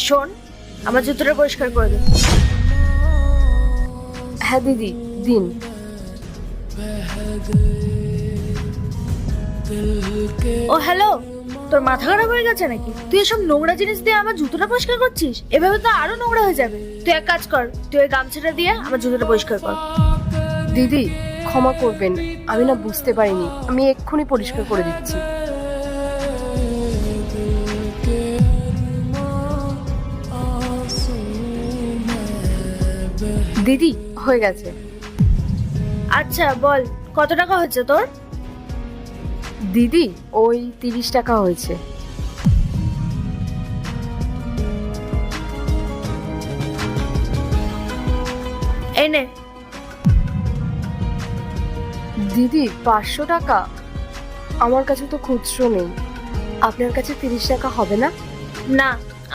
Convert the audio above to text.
শোন, আমার জুতোটা পরিষ্কার করে দে। হ্যাঁ দিদি, দিন। ও হ্যালো, তোর মাথা খারাপ হয়ে গেছে নাকি? তুই এসব নোংরা জিনিস দিয়ে আমার জুতোটা পরিষ্কার করছিস? এভাবে তো আরো নোংরা হয়ে যাবে। তুই এক কাজ কর, তুই ওই গামছাটা দিয়ে আমার জুতোটা পরিষ্কার কর। দিদি ক্ষমা করবেন, আমি না বুঝতে পারিনি, আমি এক্ষুনি পরিষ্কার করে দিচ্ছি। দিদি হয়ে গেছে। আচ্ছা বল, কত টাকা হচ্ছে তোর? দিদি ওই 30 টাকা হয়েছে। এই নে। দিদি 500 টাকা? আমার কাছে তো খুচরো নেই, আপনার কাছে 30 টাকা হবে না? না,